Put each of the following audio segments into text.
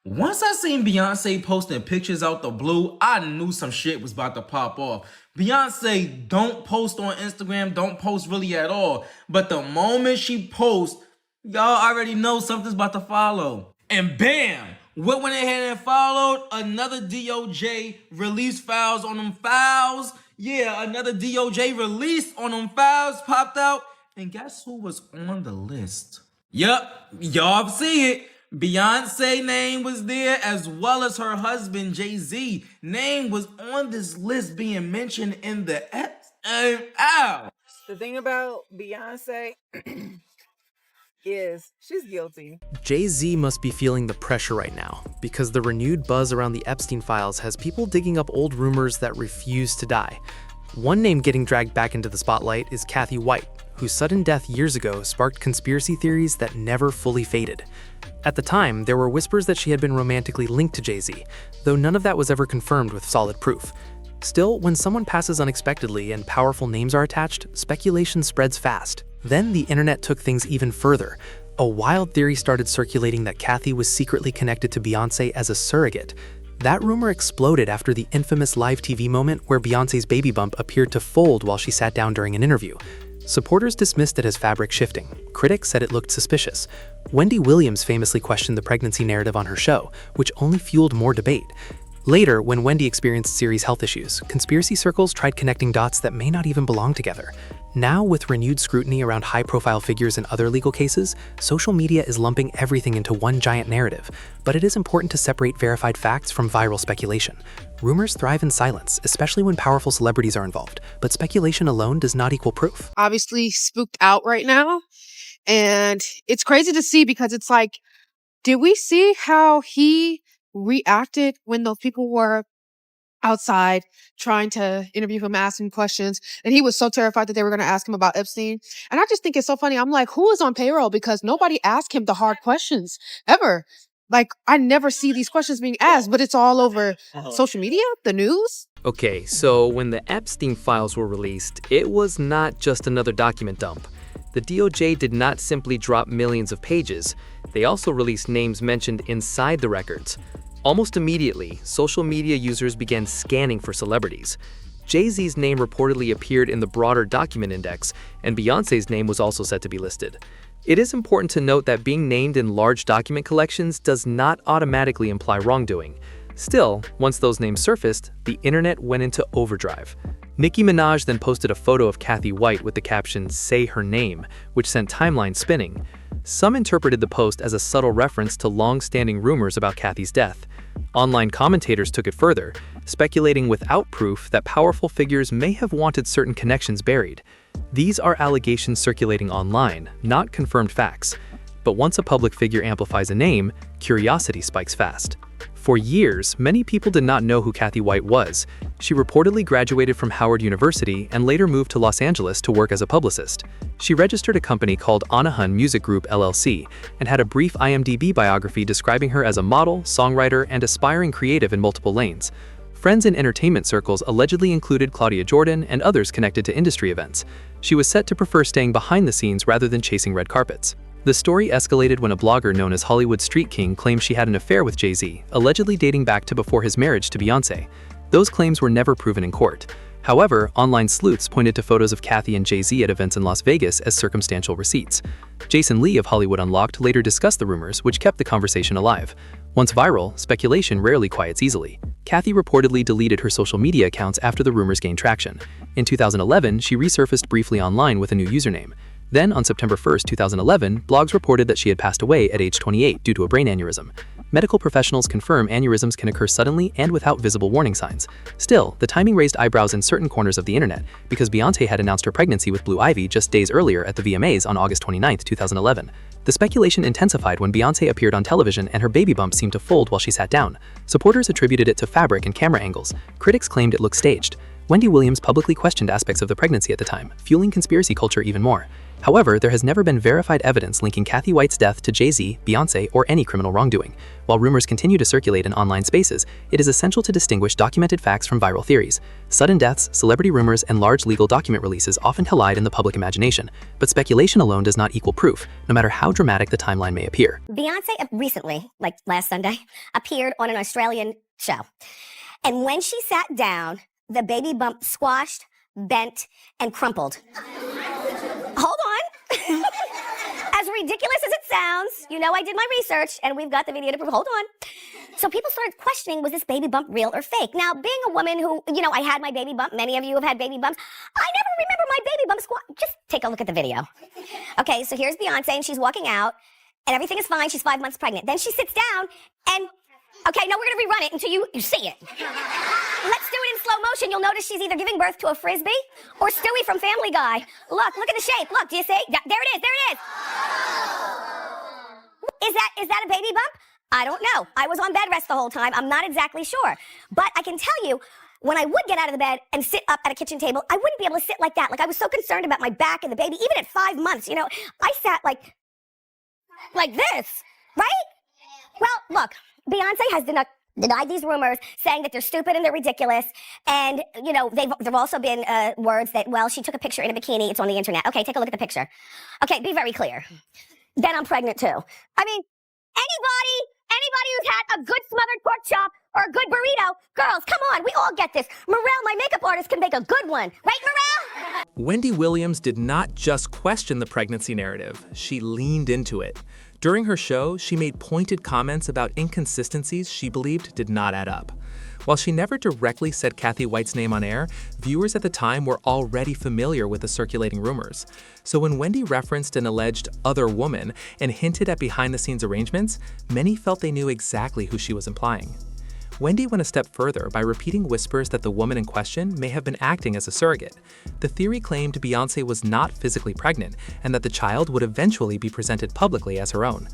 Once I seen Beyonce posting pictures out the blue, I knew some shit was about to pop off. Beyonce don't post on Instagram, don't post really at all. But the moment she posts, y'all already know something's about to follow. And bam! What went ahead and followed? Another DOJ released files on them files. Yeah, another DOJ release on them files popped out. And guess who was on the list? Yup, y'all see it. Beyonce name was there, as well as her husband JayZ name was on this list being mentioned in the The thing about Beyonce is she's guilty. JayZ must be feeling the pressure right now, because the renewed buzz around the Epstein files has people digging up old rumors that refuse to die. One name getting dragged back into the spotlight is Cathy White, whose sudden death years ago sparked conspiracy theories that never fully faded. At the time, there were whispers that she had been romantically linked to JayZ, though none of that was ever confirmed with solid proof. Still, when someone passes unexpectedly and powerful names are attached, speculation spreads fast. Then the internet took things even further. A wild theory started circulating that Cathy was secretly connected to Beyonce as a surrogate. That rumor exploded after the infamous live TV moment where Beyonce's baby bump appeared to fold while she sat down during an interview. Supporters dismissed it as fabric shifting. Critics said it looked suspicious. Wendy Williams famously questioned the pregnancy narrative on her show, which only fueled more debate. Later, when Wendy experienced serious health issues, conspiracy circles tried connecting dots that may not even belong together. Now, with renewed scrutiny around high-profile figures in other legal cases, social media is lumping everything into one giant narrative. But it is important to separate verified facts from viral speculation. Rumors thrive in silence, especially when powerful celebrities are involved, but speculation alone does not equal proof. Obviously spooked out right now. And it's crazy to see because it's like, did we see how he reacted when those people were outside trying to interview him, asking questions, and he was so terrified that they were going to ask him about Epstein? And I just think it's so funny. I'm like, who is on payroll? Because nobody asked him the hard questions ever. Like, I never see these questions being asked, but it's all over social media, the news. Okay, so when the Epstein files were released, it was not just another document dump. The DOJ did not simply drop millions of pages. They also released names mentioned inside the records. Almost immediately, social media users began scanning for celebrities. JayZ's name reportedly appeared in the broader document index, and Beyonce's name was also set to be listed. It is important to note that being named in large document collections does not automatically imply wrongdoing. Still, once those names surfaced, the internet went into overdrive. Nicki Minaj then posted a photo of Cathy White with the caption, "Say her name," which sent timelines spinning. Some interpreted the post as a subtle reference to long-standing rumors about Cathy's death. Online commentators took it further, speculating without proof that powerful figures may have wanted certain connections buried. These are allegations circulating online, not confirmed facts. But once a public figure amplifies a name, curiosity spikes fast. For years, many people did not know who Cathy White was. She reportedly graduated from Howard University and later moved to Los Angeles to work as a publicist. She registered a company called Anahan Music Group LLC and had a brief IMDb biography describing her as a model, songwriter, and aspiring creative in multiple lanes. Friends in entertainment circles allegedly included Claudia Jordan and others connected to industry events. She was said to prefer staying behind the scenes rather than chasing red carpets. The story escalated when a blogger known as Hollywood Street King claimed she had an affair with JayZ, allegedly dating back to before his marriage to Beyonce. Those claims were never proven in court. However, online sleuths pointed to photos of Cathy and JayZ at events in Las Vegas as circumstantial receipts. Jason Lee of Hollywood Unlocked later discussed the rumors, which kept the conversation alive. Once viral, speculation rarely quiets easily. Cathy reportedly deleted her social media accounts after the rumors gained traction. In 2011, she resurfaced briefly online with a new username. Then, on September 1, 2011, blogs reported that she had passed away at age 28 due to a brain aneurysm. Medical professionals confirm aneurysms can occur suddenly and without visible warning signs. Still, the timing raised eyebrows in certain corners of the internet because Beyonce had announced her pregnancy with Blue Ivy just days earlier at the VMAs on August 29, 2011. The speculation intensified when Beyonce appeared on television and her baby bump seemed to fold while she sat down. Supporters attributed it to fabric and camera angles. Critics claimed it looked staged. Wendy Williams publicly questioned aspects of the pregnancy at the time, fueling conspiracy culture even more. However, there has never been verified evidence linking Cathy White's death to JayZ, Beyonce, or any criminal wrongdoing. While rumors continue to circulate in online spaces, it is essential to distinguish documented facts from viral theories. Sudden deaths, celebrity rumors, and large legal document releases often collide in the public imagination, but speculation alone does not equal proof, no matter how dramatic the timeline may appear. Beyonce recently, like last Sunday, appeared on an Australian show. And when she sat down, the baby bump squashed, bent, and crumpled. Hold on. As ridiculous as it sounds, you know I did my research and we've got the video to prove. Hold on. So people started questioning, was this baby bump real or fake? Now, being a woman who, I had my baby bump, many of you have had baby bumps, I never remember my baby bump squat. Just take a look at the video. Okay, so here's Beyonce and she's walking out and everything is fine. She's 5 months pregnant. Then she sits down and, okay, no, we're gonna rerun it until you see it. Let's do it in slow motion. You'll notice she's either giving birth to a frisbee or Stewie from Family Guy. Look at the shape. Look, do you see? There it is. Is that a baby bump? I don't know. I was on bed rest the whole time. I'm not exactly sure. But I can tell you, when I would get out of the bed and sit up at a kitchen table, I wouldn't be able to sit like that. Like I was so concerned about my back and the baby. Even at 5 months, I sat like this, right? Well, look, Beyonce has denied these rumors, saying that they're stupid and they're ridiculous. And, there've also been words that, well, she took a picture in a bikini. It's on the internet. Okay, take a look at the picture. Okay, be very clear. Then I'm pregnant too. I mean, anybody who's had a good smothered pork chop or a good burrito, girls, come on, we all get this. Morel, my makeup artist, can make a good one. Right, Morel? Wendy Williams did not just question the pregnancy narrative, she leaned into it. During her show, she made pointed comments about inconsistencies she believed did not add up. While she never directly said Cathy White's name on air, viewers at the time were already familiar with the circulating rumors. So when Wendy referenced an alleged other woman and hinted at behind-the-scenes arrangements, many felt they knew exactly who she was implying. Wendy went a step further by repeating whispers that the woman in question may have been acting as a surrogate. The theory claimed Beyonce was not physically pregnant and that the child would eventually be presented publicly as her own.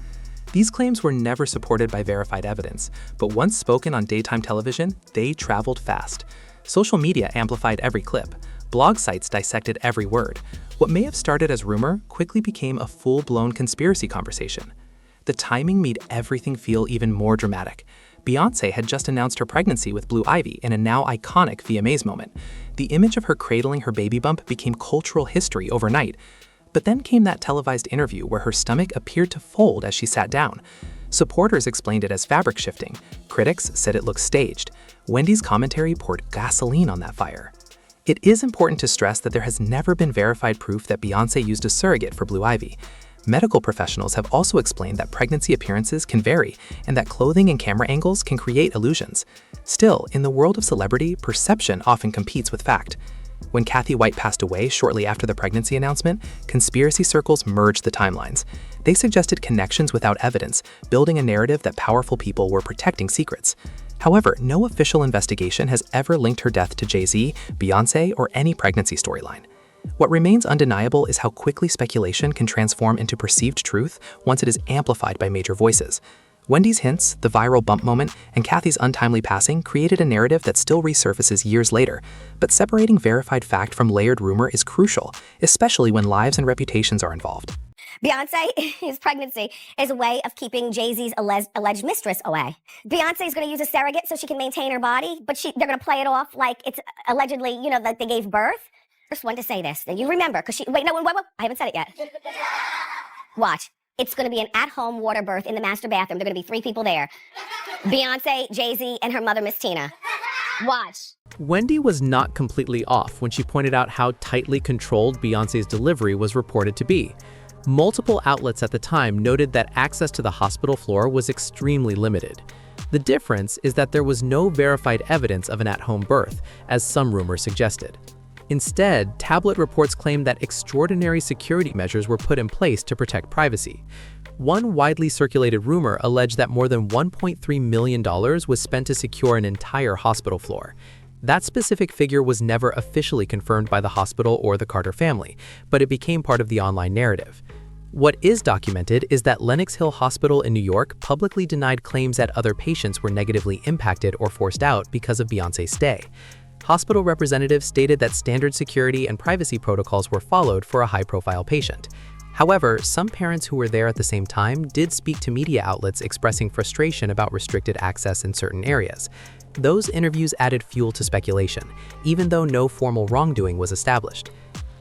These claims were never supported by verified evidence, but once spoken on daytime television, they traveled fast. Social media amplified every clip. Blog sites dissected every word. What may have started as rumor quickly became a full-blown conspiracy conversation. The timing made everything feel even more dramatic. Beyonce had just announced her pregnancy with Blue Ivy in a now iconic VMAs moment. The image of her cradling her baby bump became cultural history overnight. But then came that televised interview where her stomach appeared to fold as she sat down. Supporters explained it as fabric shifting. Critics said it looked staged. Wendy's commentary poured gasoline on that fire. It is important to stress that there has never been verified proof that Beyonce used a surrogate for Blue Ivy. Medical professionals have also explained that pregnancy appearances can vary and that clothing and camera angles can create illusions. Still, in the world of celebrity, perception often competes with fact. When Cathy White passed away shortly after the pregnancy announcement, conspiracy circles merged the timelines. They suggested connections without evidence, building a narrative that powerful people were protecting secrets. However, no official investigation has ever linked her death to JayZ, Beyonce, or any pregnancy storyline. What remains undeniable is how quickly speculation can transform into perceived truth once it is amplified by major voices. Wendy's hints, the viral bump moment, and Cathy's untimely passing created a narrative that still resurfaces years later. But separating verified fact from layered rumor is crucial, especially when lives and reputations are involved. Beyonce's pregnancy is a way of keeping JayZ's alleged mistress away. Beyonce's going to use a surrogate so she can maintain her body, but they're going to play it off like it's allegedly, like they gave birth. First one to say this, then you remember, because wait, I haven't said it yet. Watch. It's going to be an at-home water birth in the master bathroom. There are going to be 3 people there. Beyonce, JayZ, and her mother, Miss Tina. Watch. Wendy was not completely off when she pointed out how tightly controlled Beyonce's delivery was reported to be. Multiple outlets at the time noted that access to the hospital floor was extremely limited. The difference is that there was no verified evidence of an at-home birth, as some rumors suggested. Instead, tabloid reports claimed that extraordinary security measures were put in place to protect privacy. One widely circulated rumor alleged that more than $1.3 million was spent to secure an entire hospital floor. That specific figure was never officially confirmed by the hospital or the Carter family, but it became part of the online narrative. What is documented is that Lenox Hill Hospital in New York publicly denied claims that other patients were negatively impacted or forced out because of Beyonce's stay. Hospital representatives stated that standard security and privacy protocols were followed for a high-profile patient. However, some parents who were there at the same time did speak to media outlets expressing frustration about restricted access in certain areas. Those interviews added fuel to speculation, even though no formal wrongdoing was established.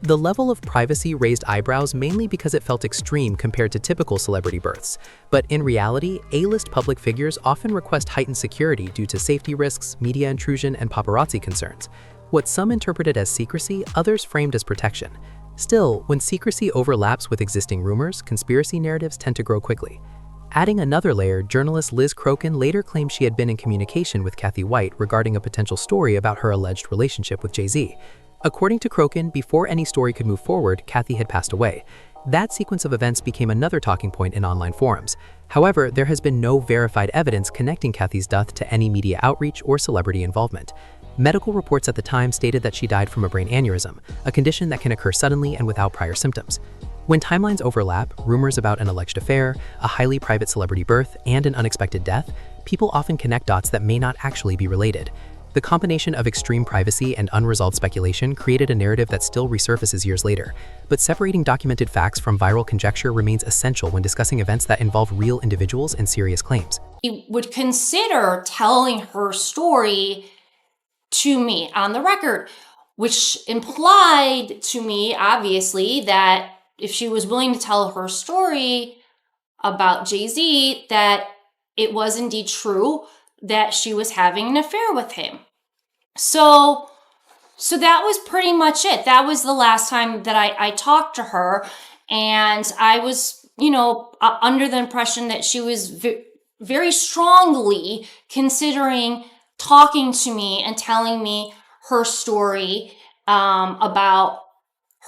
The level of privacy raised eyebrows mainly because it felt extreme compared to typical celebrity births. But in reality, A-list public figures often request heightened security due to safety risks, media intrusion, and paparazzi concerns. What some interpreted as secrecy, others framed as protection. Still, when secrecy overlaps with existing rumors, conspiracy narratives tend to grow quickly. Adding another layer, journalist Liz Crokin later claimed she had been in communication with Cathy White regarding a potential story about her alleged relationship with JayZ. According to Crokin, before any story could move forward, Cathy had passed away. That sequence of events became another talking point in online forums. However, there has been no verified evidence connecting Cathy's death to any media outreach or celebrity involvement. Medical reports at the time stated that she died from a brain aneurysm, a condition that can occur suddenly and without prior symptoms. When timelines overlap, rumors about an alleged affair, a highly private celebrity birth, and an unexpected death, people often connect dots that may not actually be related. The combination of extreme privacy and unresolved speculation created a narrative that still resurfaces years later. But separating documented facts from viral conjecture remains essential when discussing events that involve real individuals and serious claims. He would consider telling her story to me on the record, which implied to me, obviously, that if she was willing to tell her story about JayZ, that it was indeed true that she was having an affair with him. So that was pretty much it. That was the last time that I talked to her. And I was, under the impression that she was very strongly considering talking to me and telling me her story about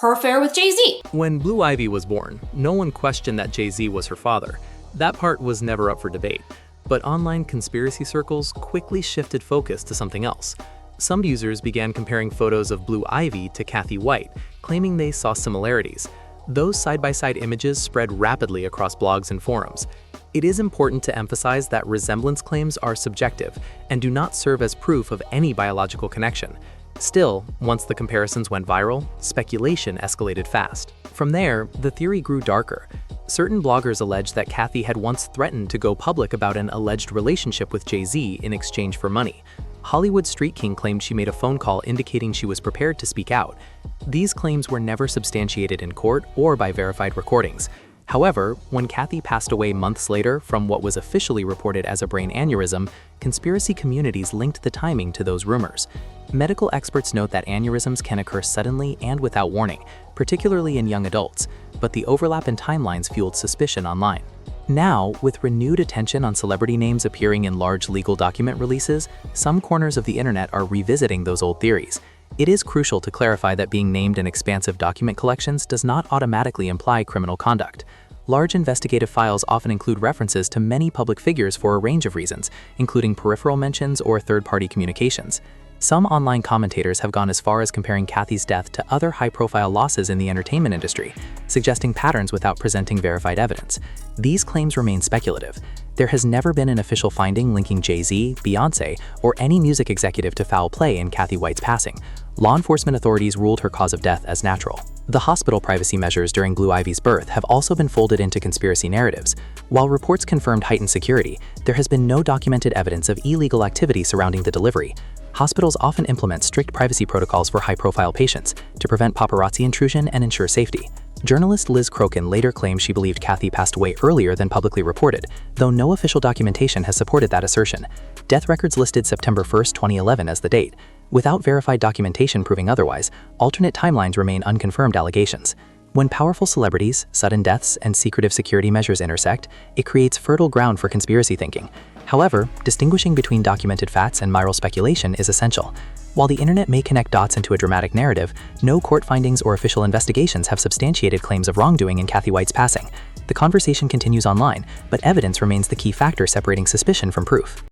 her affair with JayZ. When Blue Ivy was born, no one questioned that JayZ was her father. That part was never up for debate. But online conspiracy circles quickly shifted focus to something else. Some users began comparing photos of Blue Ivy to Cathy White, claiming they saw similarities. Those side-by-side images spread rapidly across blogs and forums. It is important to emphasize that resemblance claims are subjective and do not serve as proof of any biological connection. Still, once the comparisons went viral, speculation escalated fast. From there, the theory grew darker. Certain bloggers alleged that Cathy had once threatened to go public about an alleged relationship with JayZ in exchange for money. Hollywood Street King claimed she made a phone call indicating she was prepared to speak out. These claims were never substantiated in court or by verified recordings. However, when Cathy passed away months later from what was officially reported as a brain aneurysm, conspiracy communities linked the timing to those rumors. Medical experts note that aneurysms can occur suddenly and without warning, particularly in young adults, but the overlap in timelines fueled suspicion online. Now, with renewed attention on celebrity names appearing in large legal document releases, some corners of the internet are revisiting those old theories. It is crucial to clarify that being named in expansive document collections does not automatically imply criminal conduct. Large investigative files often include references to many public figures for a range of reasons, including peripheral mentions or third-party communications. Some online commentators have gone as far as comparing Cathy's death to other high-profile losses in the entertainment industry, suggesting patterns without presenting verified evidence. These claims remain speculative. There has never been an official finding linking JayZ, Beyonce, or any music executive to foul play in Cathy White's passing. Law enforcement authorities ruled her cause of death as natural. The hospital privacy measures during Blue Ivy's birth have also been folded into conspiracy narratives. While reports confirmed heightened security, there has been no documented evidence of illegal activity surrounding the delivery. Hospitals often implement strict privacy protocols for high-profile patients to prevent paparazzi intrusion and ensure safety. Journalist Liz Crokin later claimed she believed Cathy passed away earlier than publicly reported, though no official documentation has supported that assertion. Death records listed September 1, 2011 as the date. Without verified documentation proving otherwise, alternate timelines remain unconfirmed allegations. When powerful celebrities, sudden deaths, and secretive security measures intersect, it creates fertile ground for conspiracy thinking. However, distinguishing between documented facts and viral speculation is essential. While the internet may connect dots into a dramatic narrative, no court findings or official investigations have substantiated claims of wrongdoing in Cathy White's passing. The conversation continues online, but evidence remains the key factor separating suspicion from proof.